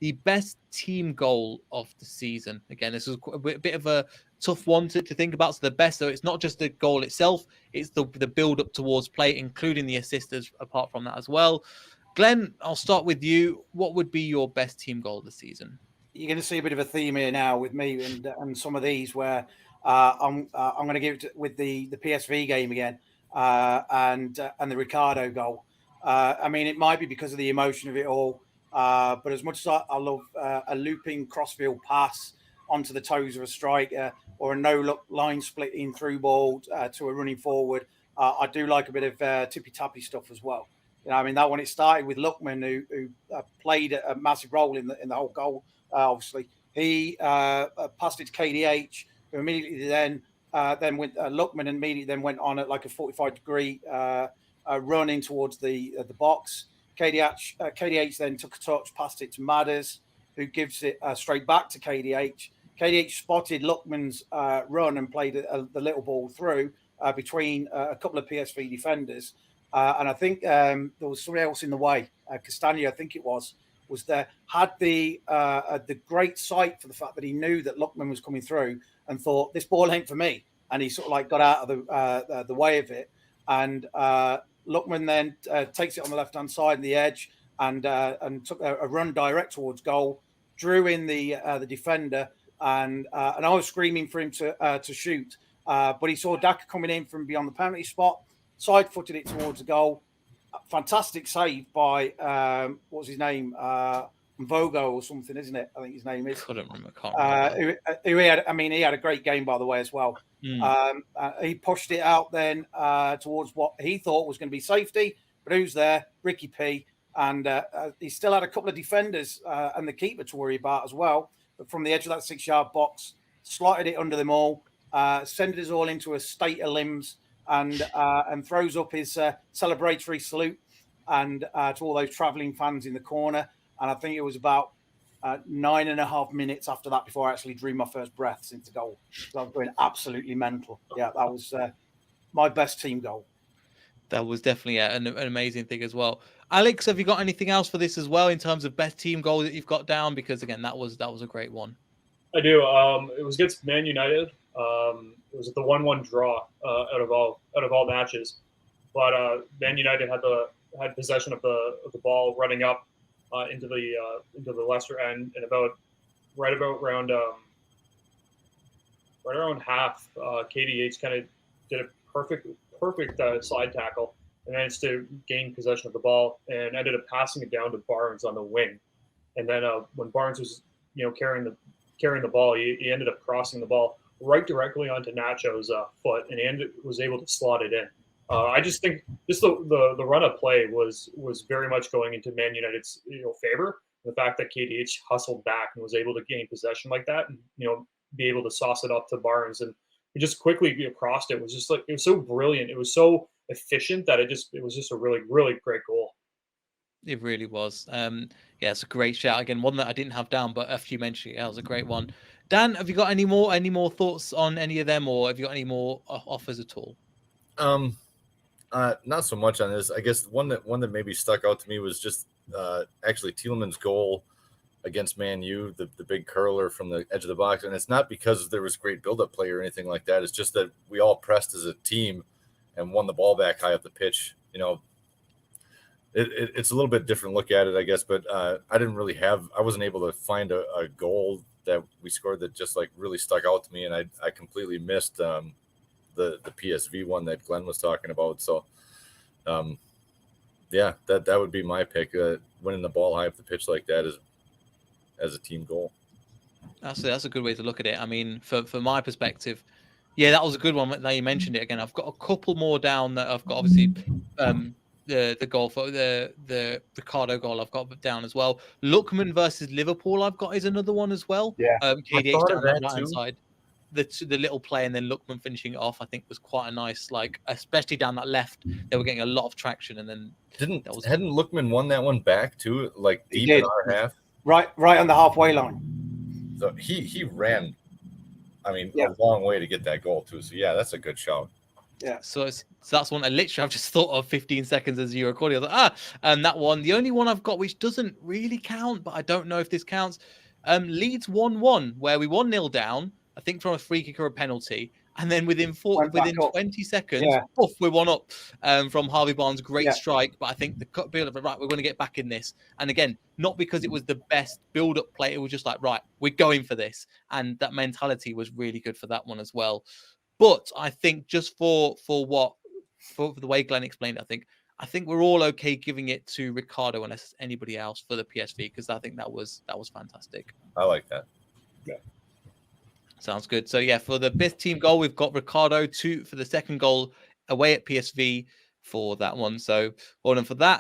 the best team goal of the season. Again, this is a bit of a tough one to think about. So the best, so it's not just the goal itself, it's the build up towards play, including the assisters apart from that as well. Glenn, I'll start with you. What would be your best team goal of the season? You're going to see a bit of a theme here now with me and some of these where I'm going to give it with the PSV game again and the Ricardo goal. I mean, it might be because of the emotion of it all, but as much as I love a looping crossfield pass onto the toes of a striker or a no-look line splitting through ball to a running forward, I do like a bit of tippy-tappy stuff as well. You know, I mean, that when it started with Lookman, who played a massive role in the whole goal. Obviously, he passed it to KDH, who immediately then went Lookman and immediately then went on at like a 45-degree run in towards the box. KDH then took a touch, passed it to Madders, who gives it straight back to KDH. KDH spotted Lookman's run and played the little ball through between a couple of PSV defenders. And I think there was somebody else in the way. Castagna, I think it was there, had the great sight for the fact that he knew that Lookman was coming through and thought, this ball ain't for me. And he sort of like got out of the way of it. And Lookman then takes it on the left-hand side of the edge and took a run direct towards goal, drew in the defender. And I was screaming for him to shoot. But he saw Daka coming in from beyond the penalty spot, side-footed it towards the goal. Fantastic save by what was his name, Mvogo or something, isn't it? I think his name is. Couldn't remember. Can't remember. He had a great game, by the way, as well. He pushed it out then towards what he thought was going to be safety, but who's there? Ricky P. And he still had a couple of defenders and the keeper to worry about as well. But from the edge of that 6-yard box, slotted it under them all, sent us all into a state of limbs. And throws up his celebratory salute and to all those travelling fans in the corner. And I think it was about 9.5 minutes after that before I actually drew my first breath since the goal. So I was going absolutely mental. Yeah, that was my best team goal. That was definitely an amazing thing as well. Alex, have you got anything else for this as well in terms of best team goal that you've got down? Because again, that was a great one. I do. It was against Man United. It was the 1-1 draw out of all matches, but Man United had possession of the ball running up into the Leicester end, and right around half, KDH kind of did a perfect slide tackle and managed to gain possession of the ball and ended up passing it down to Barnes on the wing, and then when Barnes was carrying the ball, he ended up crossing the ball right directly onto Nacho's foot, and he was able to slot it in. I just think the run of play was very much going into Man United's favor. The fact that KDH hustled back and was able to gain possession like that, and be able to sauce it up to Barnes, and he just quickly crossed it. It was just like, it was so brilliant. It was so efficient that it was just a really, really great goal. It really was. It's a great shout. Again, one that I didn't have down, but after you mentioned it, that was a great one. Dan, have you got any more thoughts on any of them, or have you got any more offers at all? Not so much on this. I guess one that maybe stuck out to me was just actually Tielemans' goal against Man U, the big curler from the edge of the box. And it's not because there was great build-up play or anything like that. It's just that we all pressed as a team and won the ball back high up the pitch. It's a little bit different look at it, I guess, but I wasn't able to find a goal that we scored that just like really stuck out to me, and I completely missed the PSV one that Glenn was talking about. So, that would be my pick. Winning the ball high up the pitch like that as a team goal. That's a good way to look at it. I mean, for my perspective, that was a good one. Now you mentioned it again. I've got a couple more down that I've got. Obviously, the goal for the Ricardo goal I've got down as well. Lookman versus Liverpool I've got is another one as well. Yeah, KDH down the right hand side. The little play and then Lookman finishing it off, I think was quite a nice, especially down that left. They were getting a lot of traction, and then hadn't Lookman won that one back too, like deep in our half, right on the halfway line. So he ran, a long way to get that goal too. So that's a good shout. Yeah. So that's one I literally I've just thought of 15 seconds as you were recording. I was like, and that one, the only one I've got which doesn't really count, but I don't know if this counts. Leeds 1-1, where we 1-0 down, I think from a free kick or a penalty, and then within 20 seconds, Yeah. poof, we're 1-up from Harvey Barnes' great Yeah. strike. But I think the cut build up, right, we're going to get back in this. And again, not because it was the best build-up play, it was just like, right, we're going for this, and that mentality was really good for that one as well. But I think just for the way Glenn explained it, I think we're all okay giving it to Ricardo unless anybody else for the PSV, because I think that was fantastic. I like that. Yeah. Sounds good. So yeah, for the best team goal, we've got Ricardo, 2 for the second goal away at PSV for that one. So well done for that.